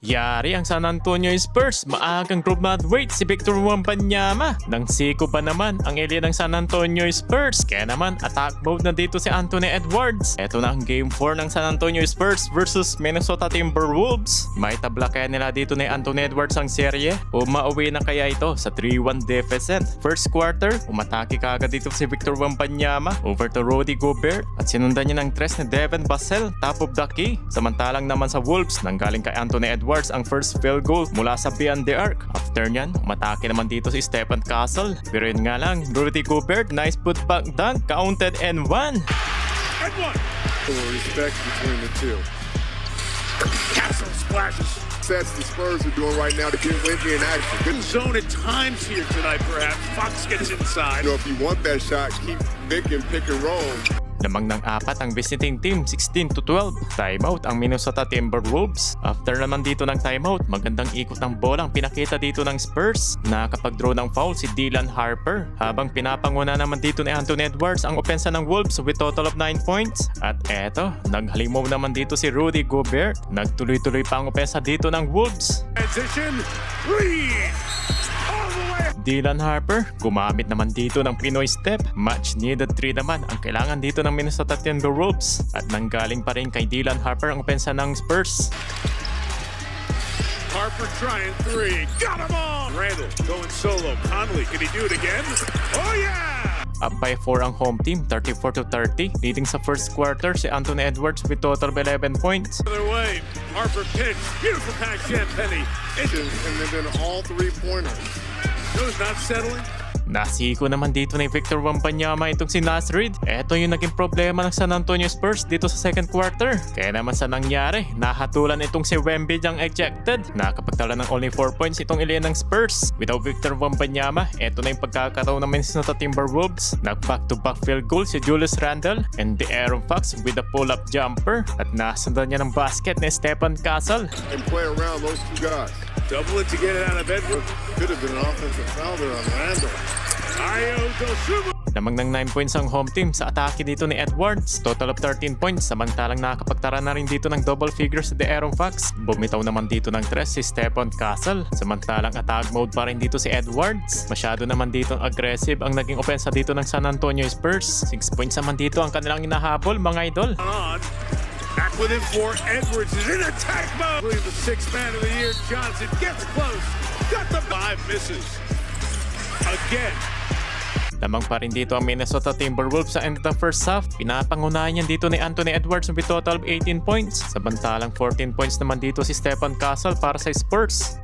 Yari ang San Antonio Spurs, maagang graduate si Victor Wembanyama. Nang siko pa naman ang alien ng San Antonio Spurs, kaya naman attack mode na dito si Anthony Edwards. Ito na ang Game 4 ng San Antonio Spurs versus Minnesota Timberwolves. May tabla kaya nila dito ni Anthony Edwards ang serye o mauwi na kaya ito sa 3-1 deficit. First quarter, umatake kaagad dito si Victor Wembanyama over to Rudy Gobert at sinundan niya ng tres ni Devin Vassell, top of the key. Samantalang naman sa Wolves, nanggaling kay Anthony Edwards ang first field goal mula sa beyond the arc. After nyan, umatake naman dito si Stephen Castle. Pero yun nga lang, Rudy Gobert, nice putback dunk, counted and one. And one. Respect between the two. Castle splashes. Sets the Spurs are doing right now to get Wemby in action. Good zone at times here tonight, perhaps. Fox gets inside. You know, if you want that shot, keep pick and roll. Lamang ng apat ang visiting team, 16-12. Timeout ang Minnesota Timberwolves. After naman dito ng timeout, magandang ikot ng bola ang pinakita dito ng Spurs. Nakakapag-draw ng foul si Dylan Harper. Habang pinapanguna naman dito ni Anthony Edwards ang opensa ng Wolves with total of 9 points. At eto, naghalimaw naman dito si Rudy Gobert. Nagtuloy-tuloy pa ang opensa dito ng Wolves. Transition. Reed. All the way. Dylan Harper, gumamit naman dito ng Pinoy step. Much needed 3 naman ang kailangan dito ng Minnesota Timberwolves. At nanggaling pa rin kay Dylan Harper ang opensa ng Spurs. Harper trying three. Got him all. Randall going solo. Conley, can he do it again? Oh yeah! Up by 4 ang home team, 34-30. Leading sa first quarter si Anthony Edwards with total of 11 points. Other way. Harper pitch. Beautiful pass, Champagny. And then all 3-pointers. Who's not settling? Nasiko naman dito ni Victor Wembanyama itong si Naz Reid. Ito yung naging problema ng San Antonio Spurs dito sa second quarter. Kaya naman sa nangyari, nahatulan itong si Wemby diyang ejected. Nakapagtala ng only 4 points itong alien ng Spurs. Without Victor Wembanyama, ito na yung pagkakataon ng Minnesota Timberwolves. Nag-back-to-back field goal si Julius Randle and the Aaron Fox with a pull-up jumper. At nasundan niya ng basket ni Stephen Castle. And play around those two guys. Double it to get it out of Edwards. Could have been an offensive foul there on Randall. Ayo Dosunmu. Lamang ng 9 points ang home team sa atake dito ni Edwards. Total of 13 points. Samantalang nakakapagtara na rin dito ng double figures sa The Aaron Fox. Bumitaw naman dito ng 3 si Stephen Castle. Samantalang attack mode pa rin dito si Edwards. Masyado naman dito aggressive ang naging opensa dito ng San Antonio Spurs. 6 points naman dito ang kanilang inahabol, mga idol. On. Back with him for Edwards is in attack mode. William, the sixth man of the year. Johnson gets close. Got the 5 misses. Again. Lamang pa rin dito ang Minnesota Timberwolves sa end of the first half. Pinapangunahan yan dito ni Anthony Edwards with total of 18 points. Samantalang 14 points naman dito si Stephen Castle para sa Spurs.